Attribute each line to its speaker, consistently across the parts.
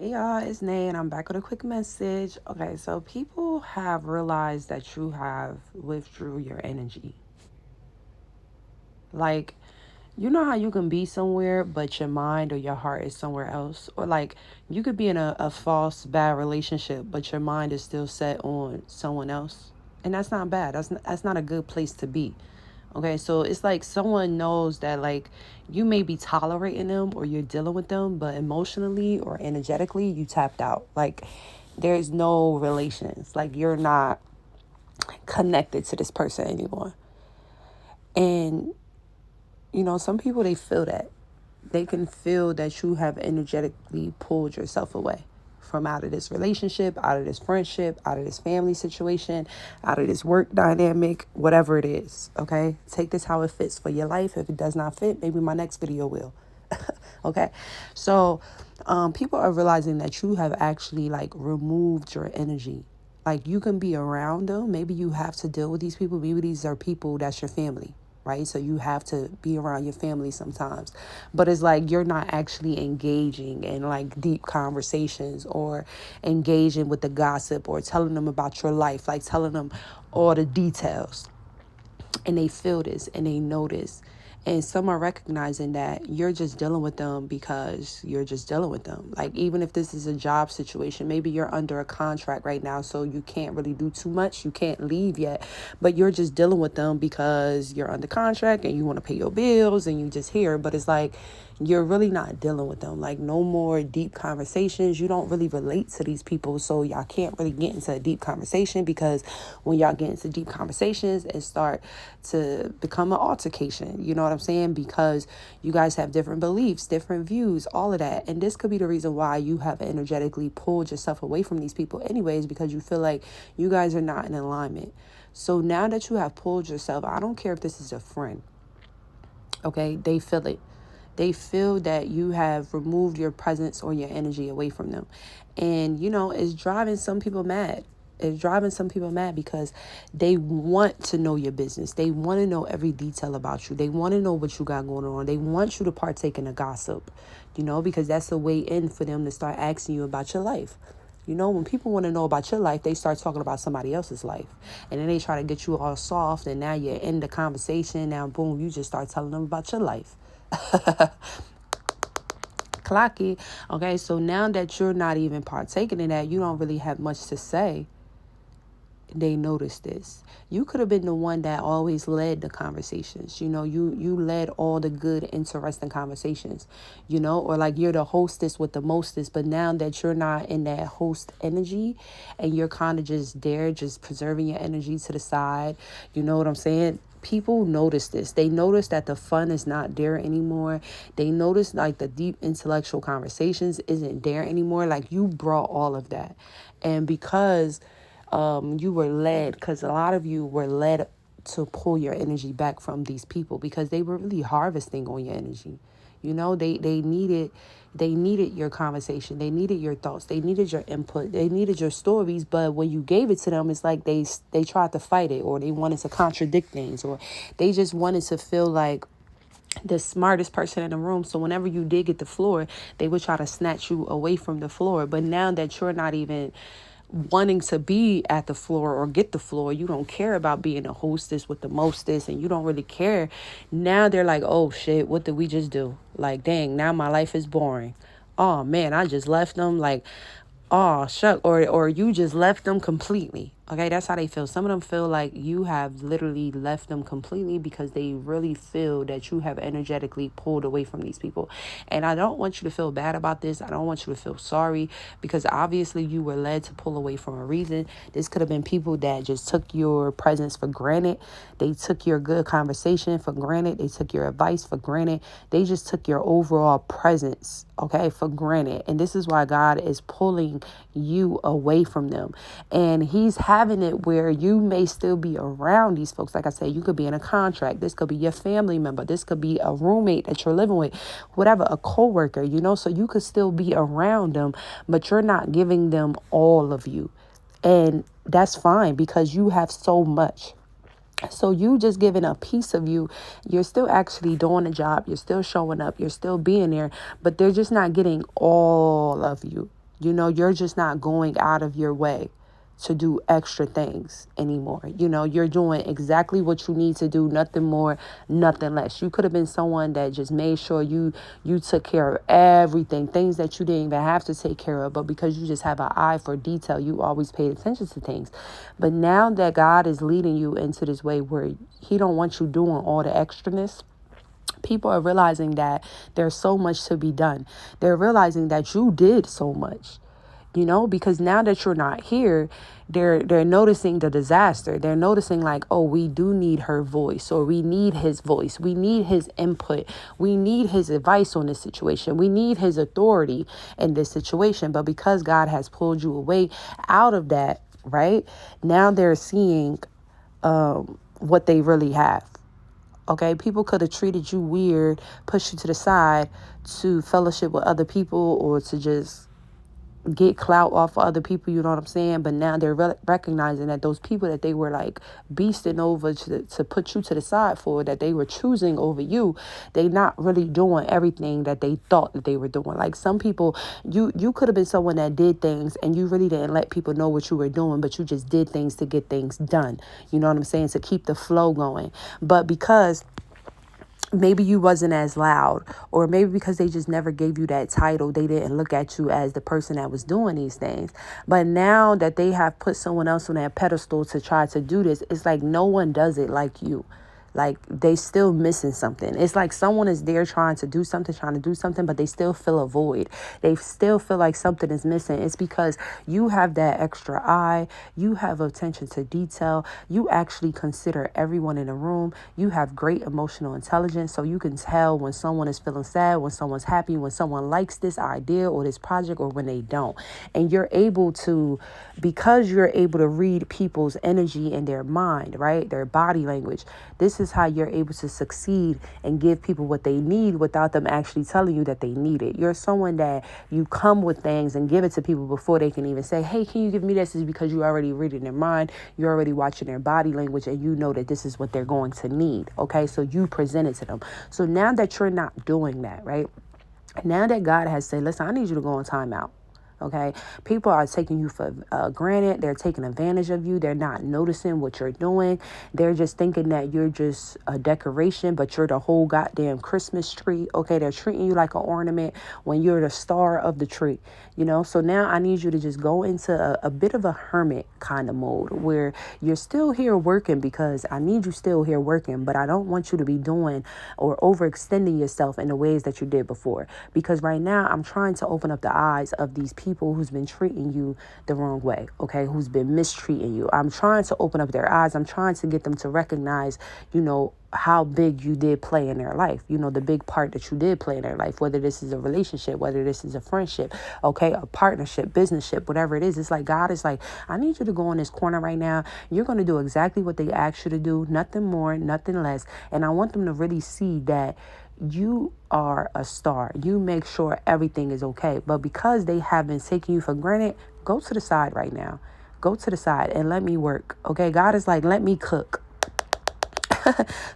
Speaker 1: Hey y'all, it's Nay, and I'm back with a quick message. Okay, so people have realized that you have withdrew your energy. Like, you know how you can be somewhere, but your mind or your heart is somewhere else? Or like, you could be in a false, bad relationship, but your mind is still set on someone else. And that's not bad. That's not a good place to be. Okay, so it's like someone knows that like you may be tolerating them or you're dealing with them, but emotionally or energetically you tapped out. Like there's no relations. Like you're not connected to this person anymore. And some people they feel that. They can feel that you have energetically pulled yourself away from out of this relationship, out of this friendship, out of this family situation, out of this work dynamic, whatever it is. Okay. Take this how it fits for your life. If it does not fit, maybe my next video will. Okay. So people are realizing that you have actually like removed your energy. Like you can be around them. Maybe you have to deal with these people. Maybe these are people that's your family, right? So you have to be around your family sometimes. But it's like you're not actually engaging in like deep conversations or engaging with the gossip or telling them about your life, like telling them all the details. And they feel this and they know this. And some are recognizing that you're just dealing with them because you're just dealing with them. Like, even if this is a job situation, maybe you're under a contract right now, so you can't really do too much. You can't leave yet, but you're just dealing with them because you're under contract and you want to pay your bills and you just here. But it's like, you're really not dealing with them. Like, no more deep conversations. You don't really relate to these people, so y'all can't really get into a deep conversation, because when y'all get into deep conversations, it start to become an altercation. You know what I'm saying? Because you guys have different beliefs, different views, all of that. And this could be the reason why you have energetically pulled yourself away from these people anyways, because you feel like you guys are not in alignment. So now that you have pulled yourself, I don't care if this is a friend, okay? They feel it. They feel that you have removed your presence or your energy away from them. And, it's driving some people mad. It's driving some people mad because they want to know your business. They want to know every detail about you. They want to know what you got going on. They want you to partake in the gossip, because that's the way in for them to start asking you about your life. When people want to know about your life, they start talking about somebody else's life. And then they try to get you all soft, and now you're in the conversation. Now, boom, you just start telling them about your life. Clocky. Okay, so now that you're not even partaking in that, you don't really have much to say. They notice this. You could have been the one that always led the conversations. You led all the good, interesting conversations, or like you're the hostess with the mostest. But now that you're not in that host energy and you're kind of just there, just preserving your energy to the side, you know what I'm saying? People notice this. They notice that the fun is not there anymore. They notice like the deep intellectual conversations isn't there anymore. Like you brought all of that. And because you were led, because a lot of you were led to pull your energy back from these people because they were really harvesting on your energy. They needed your conversation. They needed your thoughts. They needed your input. They needed your stories. But when you gave it to them, it's like they tried to fight it, or they wanted to contradict things, or they just wanted to feel like the smartest person in the room. So whenever you did get the floor, they would try to snatch you away from the floor. But now that you're not even wanting to be at the floor or get the floor, you don't care about being a hostess with the mostest, and you don't really care. Now they're like, oh shit, what did we just do? Like, dang, now my life is boring. Oh man, I just left them. Like, oh shuck, or you just left them completely. Okay, that's how they feel. Some of them feel like you have literally left them completely because they really feel that you have energetically pulled away from these people. And I don't want you to feel bad about this. I don't want you to feel sorry, because obviously you were led to pull away for a reason. This could have been people that just took your presence for granted. They took your good conversation for granted. They took your advice for granted. They just took your overall presence, okay, for granted. And this is why God is pulling you away from them. And he's having it where you may still be around these folks. Like I said, you could be in a contract. This could be your family member. This could be a roommate that you're living with, whatever, a coworker, so you could still be around them, but you're not giving them all of you. And that's fine, because you have so much. So you just giving a piece of you. You're still actually doing the job. You're still showing up. You're still being there, but they're just not getting all of you. You're just not going out of your way to do extra things anymore. You're doing exactly what you need to do, nothing more, nothing less. You could have been someone that just made sure you took care of everything, things that you didn't even have to take care of, but because you just have an eye for detail, you always paid attention to things. But now that God is leading you into this way where he don't want you doing all the extraness, people are realizing that there's so much to be done. They're realizing that you did so much. Because now that you're not here, they're noticing the disaster. They're noticing like, oh, we do need her voice, or we need his voice. We need his input. We need his advice on this situation. We need his authority in this situation. But because God has pulled you away out of that, right? Now they're seeing what they really have. Okay, people could have treated you weird, pushed you to the side to fellowship with other people or to just get clout off of other people, you know what I'm saying? But now they're recognizing that those people that they were like beasting over to put you to the side for, that they were choosing over you, they not really doing everything that they thought that they were doing. Like some people, you could have been someone that did things and you really didn't let people know what you were doing, but you just did things to get things done. You know what I'm saying? To keep the flow going. But because maybe you wasn't as loud, or maybe because they just never gave you that title, they didn't look at you as the person that was doing these things. But now that they have put someone else on that pedestal to try to do this, it's like no one does it like you. Like they still missing something. It's like someone is there trying to do something, but they still feel a void. They still feel like something is missing. It's because you have that extra eye. You have attention to detail. You actually consider everyone in the room. You have great emotional intelligence. So you can tell when someone is feeling sad, when someone's happy, when someone likes this idea or this project, or when they don't. And you're able to, because you're able to read people's energy and their mind, right? Their body language. This is how you're able to succeed and give people what they need without them actually telling you that they need it. You're someone that you come with things and give it to people before they can even say, hey, can you give me this? Is because you already reading their mind. You're already watching their body language and you know that this is what they're going to need. Okay, so you present it to them. So now that you're not doing that, right? Now that God has said, listen, I need you to go on timeout. Okay, people are taking you for granted. They're taking advantage of you. They're not noticing what you're doing. They're just thinking that you're just a decoration, but you're the whole goddamn Christmas tree. Okay, they're treating you like an ornament when you're the star of the tree. So now I need you to just go into a bit of a hermit kind of mode where you're still here working, because I need you still here working, but I don't want you to be doing or overextending yourself in the ways that you did before. Because right now I'm trying to open up the eyes of these people who's been treating you the wrong way, okay, who's been mistreating you. I'm trying to open up their eyes. I'm trying to get them to recognize, how big you did play in their life, the big part that you did play in their life, whether this is a relationship, whether this is a friendship, okay, a partnership, businessship, whatever it is. It's like God is like, I need you to go in this corner right now. You're going to do exactly what they asked you to do, nothing more, nothing less. And I want them to really see that you are a star. You make sure everything is okay. But because they have been taking you for granted, go to the side right now. Go to the side and let me work. Okay, God is like, let me cook.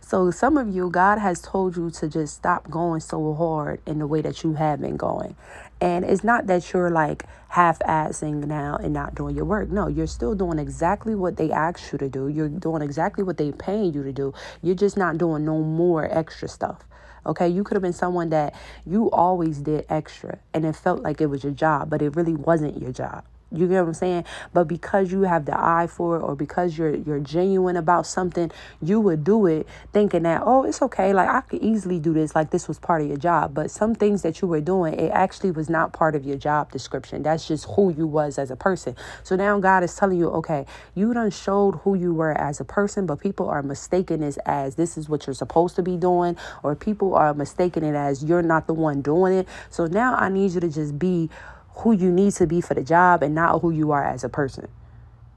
Speaker 1: So some of you, God has told you to just stop going so hard in the way that you have been going. And it's not that you're like half-assing now and not doing your work. No, you're still doing exactly what they asked you to do. You're doing exactly what they're paying you to do. You're just not doing no more extra stuff. Okay, you could have been someone that you always did extra and it felt like it was your job, but it really wasn't your job. You get what I'm saying? But because you have the eye for it, or because you're genuine about something, you would do it thinking that, oh, it's okay. Like I could easily do this. Like this was part of your job. But some things that you were doing, it actually was not part of your job description. That's just who you was as a person. So now God is telling you, okay, you done showed who you were as a person, but people are mistaking this as this is what you're supposed to be doing, or people are mistaking it as you're not the one doing it. So now I need you to just be who you need to be for the job and not who you are as a person.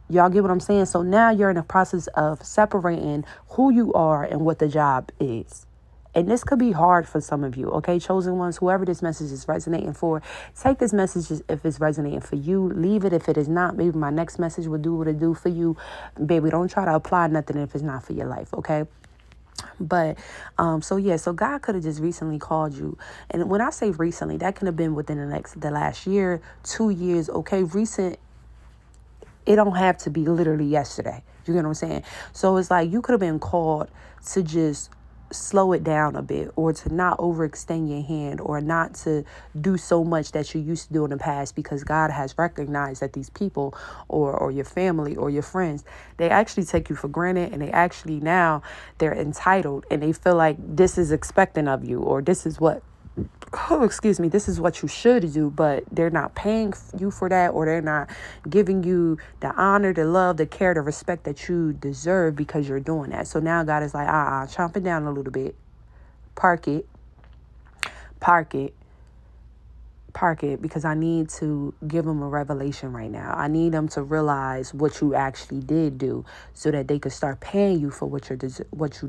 Speaker 1: Y'all get what I'm saying? So now you're in the process of separating who you are and what the job is. And this could be hard for some of you, okay? Chosen ones, whoever this message is resonating for, take this message if it's resonating for you. Leave it if it is not. Maybe my next message will do what it do for you. Baby, don't try to apply nothing if it's not for your life, okay? But so God could have just recently called you. And when I say recently, that could have been within the last year, 2 years. Okay, recent, it don't have to be literally yesterday. You get what I'm saying? So it's like you could have been called to just slow it down a bit, or to not overextend your hand, or not to do so much that you used to do in the past, because God has recognized that these people, or your family or your friends, they actually take you for granted, and they actually now they're entitled, and they feel like this is expecting of you, or this is what this is what you should do, but they're not paying you for that, or they're not giving you the honor, the love, the care, the respect that you deserve because you're doing that. So now God is like, chomp it down a little bit, park it, park it, park it, because I need to give them a revelation right now. I need them to realize what you actually did do, so that they could start paying you for what you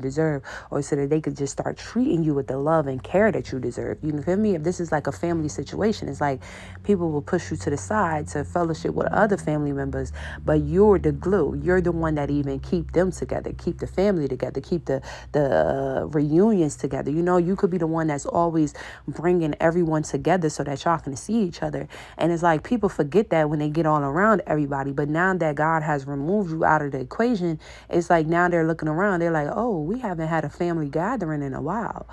Speaker 1: deserve, or so that they could just start treating you with the love and care that you deserve. You feel me? If this is like a family situation, it's like people will push you to the side to fellowship with other family members, but you're the glue. You're the one that even keep them together, keep the family together, keep the reunions together. You could be the one that's always bringing everyone together so that y'all can see each other. And it's like people forget that when they get all around everybody. But now that God has removed you out of the equation, it's like now they're looking around. They're like, oh, we haven't had a family gathering in a while.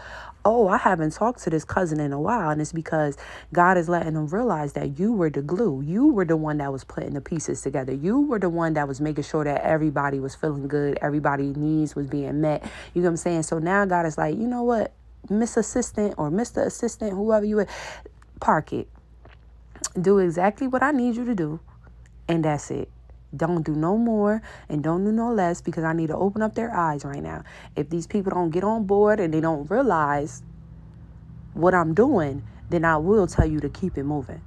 Speaker 1: Oh, I haven't talked to this cousin in a while. And it's because God is letting them realize that you were the glue. You were the one that was putting the pieces together. You were the one that was making sure that everybody was feeling good. Everybody's needs was being met. You know what I'm saying? So now God is like, you know what, Miss Assistant or Mr. Assistant, whoever you are, park it. Do exactly what I need you to do. And that's it. Don't do no more and don't do no less, because I need to open up their eyes right now. If these people don't get on board and they don't realize what I'm doing, then I will tell you to keep it moving.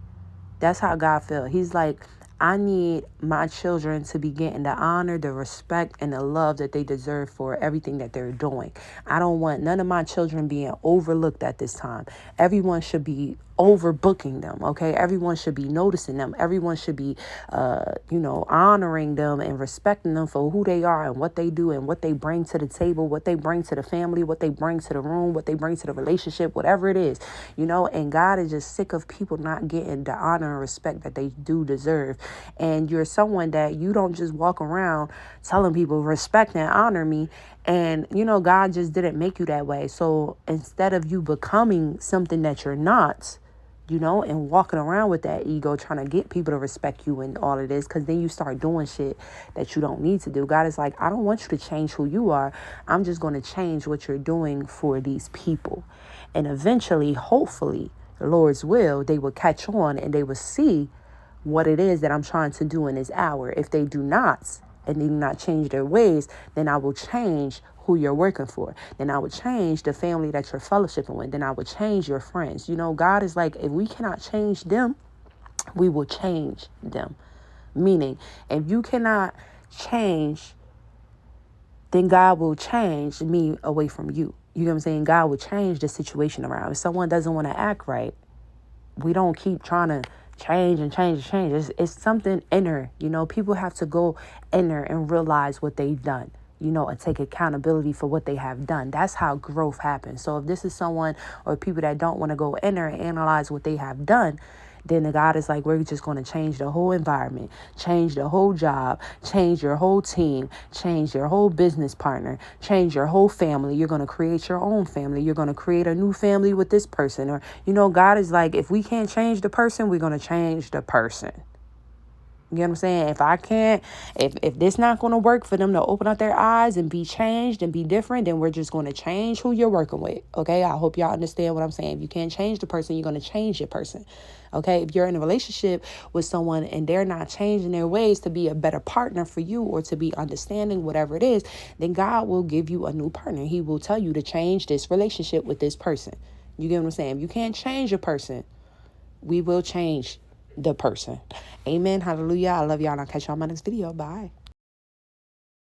Speaker 1: That's how God feels. He's like, I need my children to be getting the honor, the respect, and the love that they deserve for everything that they're doing. I don't want none of my children being overlooked at this time. Everyone should be overbooking them, okay? Everyone should be noticing them. Everyone should be, honoring them and respecting them for who they are and what they do and what they bring to the table, what they bring to the family, what they bring to the room, what they bring to the relationship, whatever it is, and God is just sick of people not getting the honor and respect that they do deserve. And you're someone that you don't just walk around telling people respect and honor me. And, God just didn't make you that way. So instead of you becoming something that you're not, and walking around with that ego, trying to get people to respect you and all of this, because then you start doing shit that you don't need to do. God is like, I don't want you to change who you are. I'm just going to change what you're doing for these people. And eventually, hopefully, the Lord's will, they will catch on and they will see what it is that I'm trying to do in this hour. If they do not, and they do not change their ways, then I will change who you're working for. Then I would change the family that you're fellowshipping with. Then I would change your friends. God is like, if we cannot change them, we will change them. Meaning, if you cannot change, then God will change me away from you. You know what I'm saying? God will change the situation around. If someone doesn't want to act right, we don't keep trying to change and change and change. It's something inner. People have to go inner and realize what they've done, and take accountability for what they have done. That's how growth happens. So if this is someone or people that don't want to go inner and analyze what they have done, then the God is like, we're just going to change the whole environment, change the whole job, change your whole team, change your whole business partner, change your whole family. You're going to create your own family. You're going to create a new family with this person. Or, God is like, if we can't change the person, we're going to change the person. You know what I'm saying? If I can't, if this not going to work for them to open up their eyes and be changed and be different, then we're just going to change who you're working with. Okay? I hope y'all understand what I'm saying. If you can't change the person, you're going to change your person. Okay? If you're in a relationship with someone and they're not changing their ways to be a better partner for you or to be understanding, whatever it is, then God will give you a new partner. He will tell you to change this relationship with this person. You get what I'm saying? If you can't change a person, we will change the person. Amen. Hallelujah. I love y'all. And I'll catch y'all on my next video. Bye.